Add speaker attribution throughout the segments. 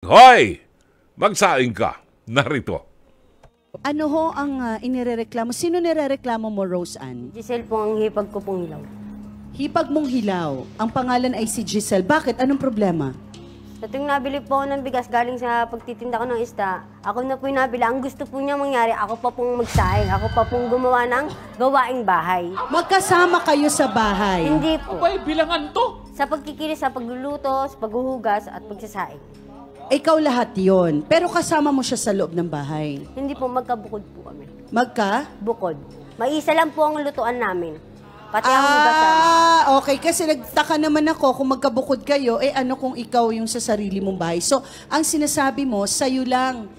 Speaker 1: Hoy! Magsaing ka. Narito.
Speaker 2: Ano ho ang inirereklamo? Sino nirereklamo mo, Rose Ann?
Speaker 3: Giselle po ang hipag ko pong hilaw.
Speaker 2: Hipag mong hilaw. Ang pangalan ay si Giselle. Bakit? Anong problema?
Speaker 3: Sa tuwing nabili po ako ng bigas galing sa pagtitinda ko ng isda, ako na po yung nabili. Ang gusto po niya mangyari, ako pa pong magsaing. Ako pa pong gumawa ng gawaing bahay.
Speaker 2: Magkasama kayo sa bahay.
Speaker 3: Hindi po.
Speaker 4: Abay, bilangan to.
Speaker 3: Sa pagkikilis, sa pagluluto, sa paghuhugas at pagsasaing.
Speaker 2: Ikaw lahat yon. Pero kasama mo siya sa loob ng bahay.
Speaker 3: Hindi po, magkabukod po kami.
Speaker 2: Bukod.
Speaker 3: Maisa lang po ang lutuan namin. Pati ang hugasan.
Speaker 2: Okay. Kasi nagtaka naman ako kung magkabukod kayo, ano kung ikaw yung sa sarili mong bahay. So, ang sinasabi mo, sa'yo lang.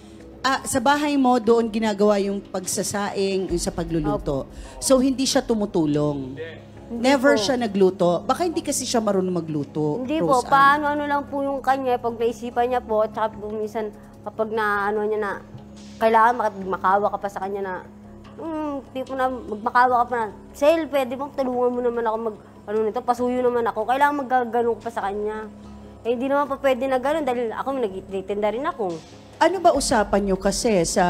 Speaker 2: Sa bahay mo, doon ginagawa yung pagsasaing, yung sa pagluluto. So, hindi siya tumutulong. Never
Speaker 3: po
Speaker 2: siya nagluto. Baka hindi kasi siya marunong magluto.
Speaker 3: Hindi po,
Speaker 2: Rose Ann.
Speaker 3: paano lang po yung kanya, pag naisipan niya po, at saka po minsan kapag na niya na, kailangan makawa ka pa sa kanya na, tipo na, magmakawa ka pa na, Sel, pwede bang tulungan mo naman ako nito, pasuyo naman ako, kailangan magaganon ka pa sa kanya. Eh, hindi naman pa pwede na gano'n dahil ako nag-itinda rin ako.
Speaker 2: Ano ba usapan nyo kasi sa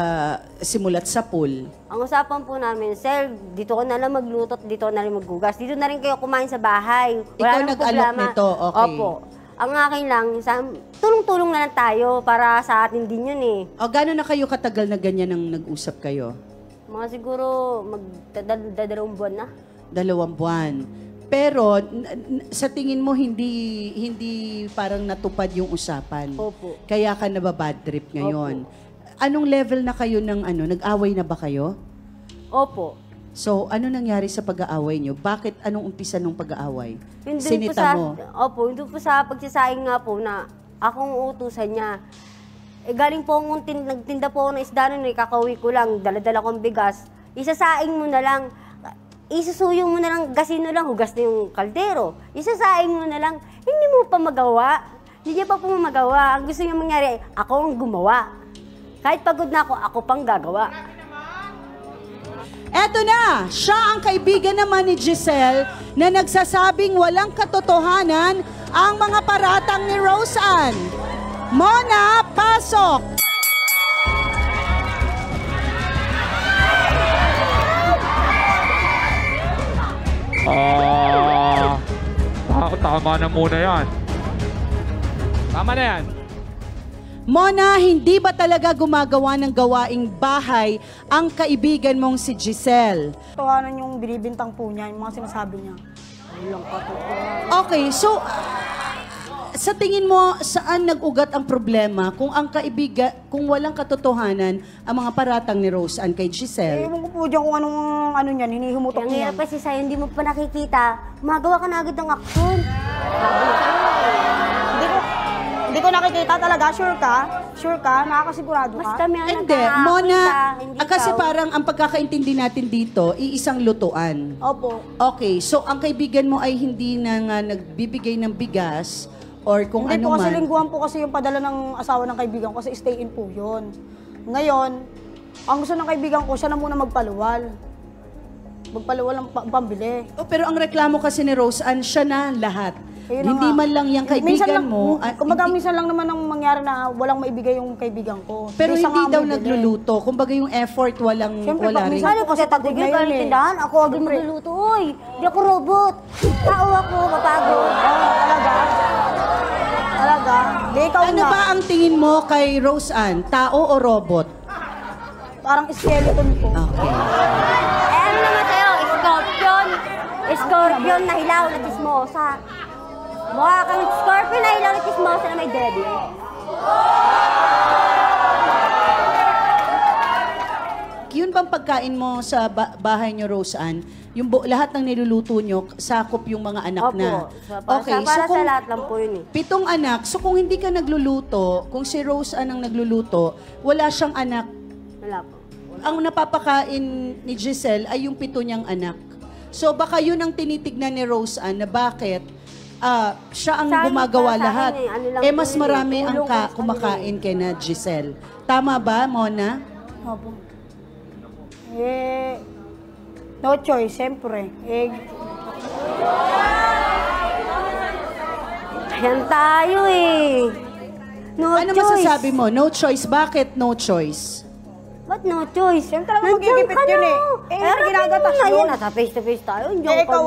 Speaker 2: simulat sa pool?
Speaker 3: Ang usapan po namin, Sel, dito ko na lang magluto at dito ko na lang maghugas. Dito na rin kayo kumain sa bahay.
Speaker 2: Ikaw nag-alok nito, okay.
Speaker 3: Opo. Ang akin lang, tulong-tulong na lang tayo para sa atin din yun eh.
Speaker 2: O gano'n na kayo katagal na ganyan nang nag-usap kayo?
Speaker 3: Mga siguro magdadalawang buwan na.
Speaker 2: 2 buwan. Pero sa tingin mo hindi parang natupad yung usapan.
Speaker 3: Opo.
Speaker 2: Kaya ka nababad trip ngayon. Anong level na kayo ng nag-away na ba kayo?
Speaker 3: Opo.
Speaker 2: So, ano nangyari sa pag-aaway nyo? Bakit anong umpisa ng pag-aaway?
Speaker 3: Yung dun
Speaker 2: Sinita
Speaker 3: po sa,
Speaker 2: mo?
Speaker 3: Opo, yung dun po sa pagsasaing nga po na akong utusan niya. Eh, galing po akong nagtinda po ako ng isda nun, kakauwi ko lang, dala-dala kong bigas. Isasaing mo na lang. Isusuyo mo na lang, gasino lang, hugas na yung kaldero. Isasaing mo na lang, hindi mo pa magawa. Hindi niya pa po magawa. Ang gusto niya mangyari, ako ang gumawa. Kahit pagod na ako pang gagawa.
Speaker 2: Eto na, siya ang kaibigan naman ni Giselle na nagsasabing walang katotohanan ang mga paratang ni Rose Ann. Mona, pasok!
Speaker 4: Tama na muna yan. Tama na yan.
Speaker 2: Mona, hindi ba talaga gumagawa ng gawaing bahay ang kaibigan mong si Giselle?
Speaker 5: Tawanan yung binibintang po niya, yung mga sinasabi niya. Walang katotohanan.
Speaker 2: Okay, so sa tingin mo, saan nag-ugat ang problema kung kung walang katotohanan ang mga paratang ni Rose Ann kay Giselle?
Speaker 5: Ewan ko po dyan kung anong niyan, hinihumutok
Speaker 3: Ang
Speaker 5: niya.
Speaker 3: hirap kasi sa'yo, hindi mo pa nakikita. Magawa ka na agad ng aksyon.
Speaker 5: Hindi ko nakikita talaga, sure ka? Sure ka? Nakakasigurado
Speaker 3: Mas
Speaker 5: ka?
Speaker 3: kami ang
Speaker 2: Hindi,
Speaker 3: nakakakita,
Speaker 2: Mona,
Speaker 3: hindi
Speaker 2: kasi
Speaker 3: ikaw.
Speaker 2: parang ang pagkakaintindi natin dito, iisang lutuan.
Speaker 5: Opo.
Speaker 2: Okay, so ang kaibigan mo ay hindi na nga nagbibigay ng bigas or kung
Speaker 5: Hindi
Speaker 2: ano
Speaker 5: po kasi
Speaker 2: man.
Speaker 5: lingguhan po kasi yung padala ng asawa ng kaibigan ko kasi stay in po yun. Ngayon, ang gusto ng kaibigan ko, siya na muna magpaluwal. Magpaluwal ang pambili.
Speaker 2: Oh, pero ang reklamo kasi ni Rose Ann, siya na lahat.
Speaker 5: Ayun na
Speaker 2: Hindi
Speaker 5: nga.
Speaker 2: man lang yung
Speaker 5: Minsan
Speaker 2: kaibigan
Speaker 5: lang,
Speaker 2: mo.
Speaker 5: kumbaga
Speaker 2: hindi-
Speaker 5: minsan lang naman ang mangyari na walang maibigay yung kaibigan ko.
Speaker 2: pero
Speaker 5: Siya
Speaker 2: hindi
Speaker 5: nga ang
Speaker 2: daw
Speaker 5: bibili.
Speaker 2: nagluluto. Kumbaga yung effort,
Speaker 5: Siyempre,
Speaker 2: wala
Speaker 5: pag
Speaker 2: rin.
Speaker 5: minsan-
Speaker 3: Ano kasi pag
Speaker 5: Pagod na
Speaker 3: bigyan
Speaker 5: yun
Speaker 3: ka ng
Speaker 5: eh.
Speaker 3: tindahan, ako agad magluluto. Uy, di ako robot. Tao ako, mapagod.
Speaker 5: Talaga? Talaga? Di ikaw
Speaker 2: Ano
Speaker 5: na.
Speaker 2: ba ang tingin mo kay Rose Ann? Tao o robot?
Speaker 5: Parang skeleton po.
Speaker 2: Okay.
Speaker 3: Eh, ano naman sa'yo? Scorpion. Scorpion na hilaw na chismosa. Mukha kang scorpion na hilaw na chismosa na may devil.
Speaker 2: Yun bang pagkain mo sa bahay niyo, Rose Ann? Yung lahat ng niluluto niyo, sakop yung mga anak
Speaker 3: Opo.
Speaker 2: na.
Speaker 3: Para sa lahat lang po yun eh.
Speaker 2: 7 anak. So kung hindi ka nagluluto, kung si Rose Ann ang nagluluto, wala siyang anak.
Speaker 3: Wala po.
Speaker 2: Ang napapakain ni Giselle ay yung 7 niyang anak. So baka yun ang tinitignan ni Rose Ann na bakit siya ang
Speaker 3: Sa akin,
Speaker 2: gumagawa
Speaker 3: para sa
Speaker 2: lahat.
Speaker 3: akin ano lang
Speaker 2: Eh
Speaker 3: po
Speaker 2: mas
Speaker 3: yun eh,
Speaker 2: marami ang
Speaker 3: tulong ko sa
Speaker 2: kumakain kay na Giselle. Tama ba, Mona?
Speaker 5: Opo. No choice, siyempre.
Speaker 3: Yan tayo eh. No
Speaker 2: Ano
Speaker 3: choice.
Speaker 2: masasabi mo? No choice. Bakit no choice?
Speaker 3: Ba't no choice?
Speaker 5: Siyempre naman magigipit yun eh. Eh, ginagatas
Speaker 3: yun.
Speaker 5: yun.
Speaker 3: Nasa face-to-face tayo.
Speaker 5: Ikaw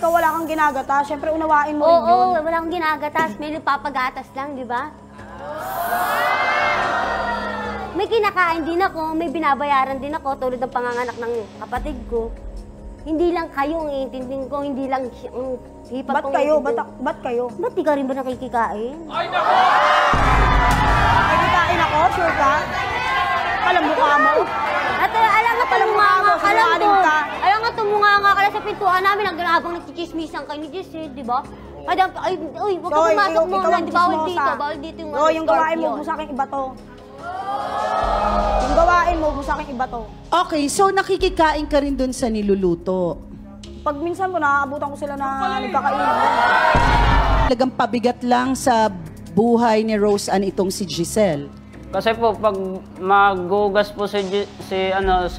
Speaker 5: wala kang ginagatas. Siyempre, unawain mo rin yun.
Speaker 3: Oo, wala akong ginagatas. May nagpapagatas lang, di ba? May kinakain din ako, may binabayaran din ako, tulad ng panganganak ng kapatid ko. Hindi lang kayo ang iintindin ko, hindi lang ang hipat
Speaker 5: Ba't
Speaker 3: kong
Speaker 5: kayo?
Speaker 3: iintindin.
Speaker 5: Ba't kayo?
Speaker 3: Ba't di ka rin ba nakikikain?
Speaker 5: Nakikikain ako? Sure ka? Alam mukha mo.
Speaker 3: At alam nga tumunganga ka lang
Speaker 5: sinungaling
Speaker 3: doon.
Speaker 5: ka.
Speaker 3: Alam nga tumunganga ka lang sa pintuan namin habang nagchichismisan kayo ni Giselle, di ba? Ay, huwag ka pumasok mo na, di bawal dito, bawal dito yung
Speaker 5: yung gawain mo sa akin iba to. Yung gawain mo sa akin iba to.
Speaker 2: Okay, so nakikikain ka rin dun sa niluluto.
Speaker 5: Pag minsan po, naaabutan ko sila na nagkakainan.
Speaker 2: Talagang pabigat lang sa buhay ni Rose Ann itong si Giselle.
Speaker 6: Kasi po, pag maghugas po si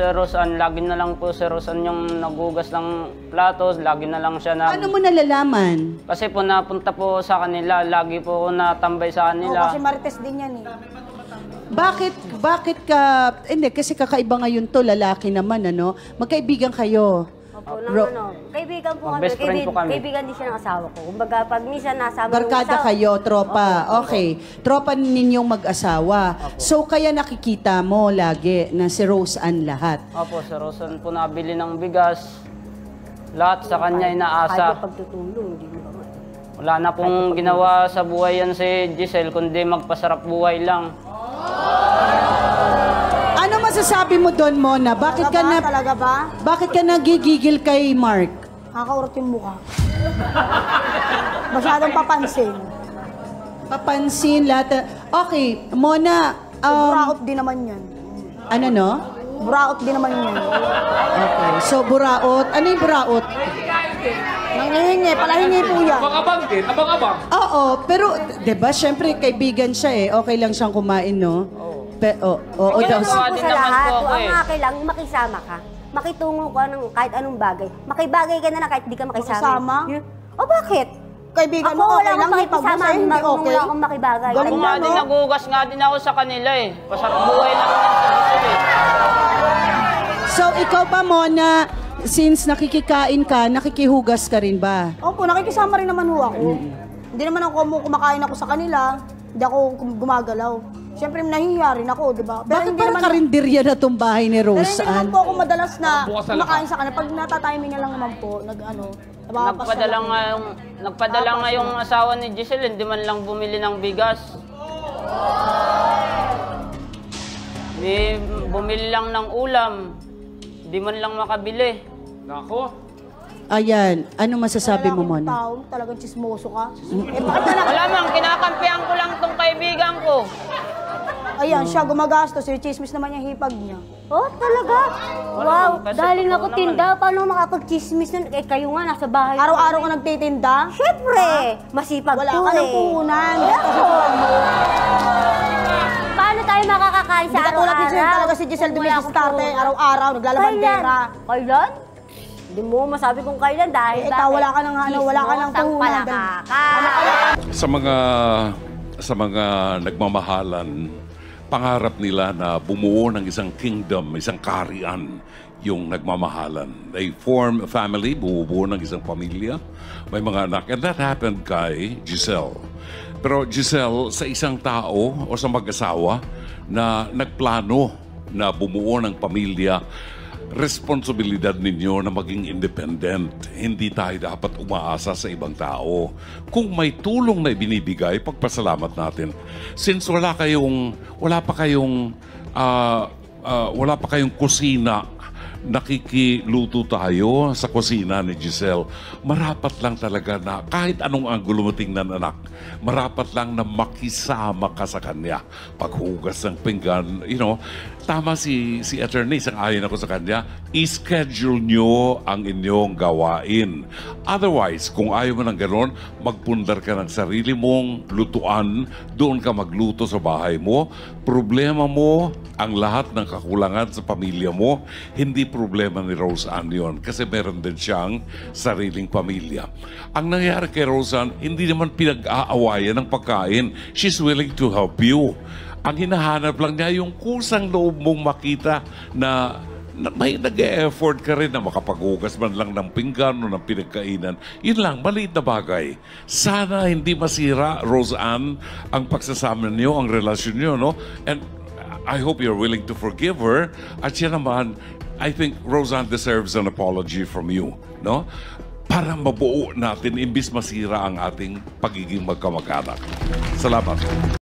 Speaker 6: Rose Ann, lagi na lang po si Rose Ann yung naghugas ng platos, lagi na lang siya na...
Speaker 2: Ano mo nalalaman?
Speaker 6: Kasi po napunta po sa kanila, lagi po ako natambay sa
Speaker 5: Oo,
Speaker 6: kanila.
Speaker 5: kasi marites din yan eh.
Speaker 2: Bakit ka... Hindi, kasi kakaiba ngayon to, lalaki naman, ano? Magkaibigan kayo.
Speaker 3: Opo, kaibigan po kami.
Speaker 6: Best friend po kami.
Speaker 3: Kaibigan din siya ng asawa ko. Kumbaga, pag minsan nasama
Speaker 2: Barkada kayo, tropa. Okay. Tropa ninyong mag-asawa. So, kaya nakikita mo lagi na si Rose Ann lahat.
Speaker 6: Opo, si Rose Ann po nabili ng bigas. Lahat sa kanya
Speaker 3: Kahit
Speaker 6: inaasa.
Speaker 3: pagtutulong, hindi mo ba?
Speaker 6: Wala na pong ginawa sa buhay yan si Giselle, kundi magpasarap buhay lang.
Speaker 2: Ano masasabi mo doon, Mona? Bakit ka na...
Speaker 5: Talaga ba?
Speaker 2: Bakit ka nagigigil kay Mark?
Speaker 5: Nakakaurot yung mukha. Masyadong papansin.
Speaker 2: Papansin lahat. Okay, Mona,
Speaker 5: Buraot din naman yan.
Speaker 2: ano no?
Speaker 5: Buraot din naman yan.
Speaker 2: Okay, so buraot. Ano yung buraot?
Speaker 5: Nanghihingi, palahingi po yan.
Speaker 4: Abang-abang din, abang-abang.
Speaker 2: Oo, pero 'di ba, syempre kaibigan siya eh. Okay lang siyang kumain, no? Oo
Speaker 3: Kaya
Speaker 2: daw.
Speaker 3: naman po
Speaker 6: Din
Speaker 3: sa
Speaker 6: naman
Speaker 3: lahat,
Speaker 6: po ako
Speaker 3: ang
Speaker 6: eh.
Speaker 3: akin lang, makisama ka. Makitungo ka ng kahit anong bagay. Makibagay ka na lang kahit di ka makisama.
Speaker 5: Makisama?
Speaker 3: O bakit?
Speaker 5: Kaibigan
Speaker 3: Ako
Speaker 5: mo,
Speaker 3: wala
Speaker 5: okay lang,
Speaker 3: akong
Speaker 5: hipag mo
Speaker 3: pakikisama,
Speaker 5: sa'yo, hindi
Speaker 3: marunong
Speaker 5: okay.
Speaker 3: lang akong makibagay.
Speaker 6: Ako
Speaker 5: Galing
Speaker 6: nga
Speaker 5: na,
Speaker 6: din,
Speaker 5: no?
Speaker 6: naghugas nga din ako sa kanila eh. Pasarap buhay lang yan si Giselle eh.
Speaker 2: So ikaw ba, Mona, since nakikikain ka, nakikihugas ka rin ba?
Speaker 5: Opo, nakikisama rin naman ho ako. Hindi naman ako kumakain ako sa kanila, hindi ako gumagalaw. Siyempre, nahihiya rin ako, di ba?
Speaker 2: Bakit parang karinderya na tong bahay ni
Speaker 5: Pero
Speaker 2: Rose
Speaker 5: hindi naman
Speaker 2: Ann?
Speaker 5: po ako madalas na
Speaker 4: Bukas na
Speaker 5: kumakain sa kanila. Pag natatiming na lang naman po,
Speaker 6: Nagpadala nga yung asawa ni Giselle, hindi man lang bumili ng bigas. Di bumili lang ng ulam. Di man lang makabili.
Speaker 4: Nako.
Speaker 2: Ayan, ano masasabi mo, Mona?
Speaker 5: Tao, talagang chismoso ka. Eh, bakit na
Speaker 6: Wala man, kinakampihan ko lang tong kaibigan ko.
Speaker 5: Ayan, siya gumagastos, chismis naman yung hipag niya.
Speaker 3: Oh, talaga?
Speaker 6: Wala
Speaker 3: Wow,
Speaker 6: naman, kasi
Speaker 3: dahil
Speaker 6: totoo
Speaker 3: ako
Speaker 6: naman.
Speaker 3: tinda, paano makapag-chismis nun? Eh, kayo nga, nasa bahay.
Speaker 5: Araw-araw ka nagtitinda?
Speaker 3: Siyempre, masipag
Speaker 5: Wala
Speaker 3: to
Speaker 5: ka ng
Speaker 3: eh.
Speaker 5: puhunan.
Speaker 3: Paano tayo makakakain sa
Speaker 5: Hindi ka tulad ni
Speaker 3: araw-araw?
Speaker 5: Giselle, talaga si Giselle
Speaker 3: Kung wala akong
Speaker 5: dumisistarte,
Speaker 3: puhunan?
Speaker 5: araw-araw, naglalabandera.
Speaker 3: Kailan? Hindi mo masabi kung kailan dahil
Speaker 5: Eh, ikaw, wala ka ng ano, wala ka ng
Speaker 3: Chismosang
Speaker 5: puhunan.
Speaker 3: palakaka.
Speaker 1: Sa mga nagmamahalan, pangarap nila na bumuo ng isang kingdom, isang kaharian, yung nagmamahalan. They form a family, bumubuo ng isang pamilya, may mga anak. And that happened kay Giselle. Pero Giselle, sa isang tao o sa mag-asawa na nagplano na bumuo ng pamilya, responsibilidad ninyo na maging independent. Hindi tayo dapat umaasa sa ibang tao. Kung may tulong na ibinibigay, pagpasalamat natin. Since wala pa kayong kusina, nakikiluto tayo sa kusina ni Giselle, marapat lang talaga na kahit anong anggulo mo tingnan, anak, marapat lang na makisama ka sa kanya. Paghugas ng pinggan, tama si attorney, sang-ayon ako sa kanya, i-schedule nyo ang inyong gawain. Otherwise, kung ayaw mo ng gano'n, magpundar ka ng sarili mong lutuan, doon ka magluto sa bahay mo. Problema mo, ang lahat ng kakulangan sa pamilya mo, hindi problema ni Roseanne yun kasi meron din siyang sariling pamilya. Ang nangyari kay Roseanne, hindi naman pinag-aawayan ng pagkain. She's willing to help you. Ang hinahanap lang niya yung kusang loob mong makita na may nag-e-effort ka rin na makapaghugas man lang ng pinggan o ng pinagkainan. Yun lang, maliit na bagay. Sana hindi masira, Roseanne, ang pagsasama niyo, ang relasyon niyo, no? And I hope you're willing to forgive her. At siya naman, I think Roseanne deserves an apology from you, no? Para mabuo natin, imbis masira ang ating pagiging magkamag-anak. Salamat.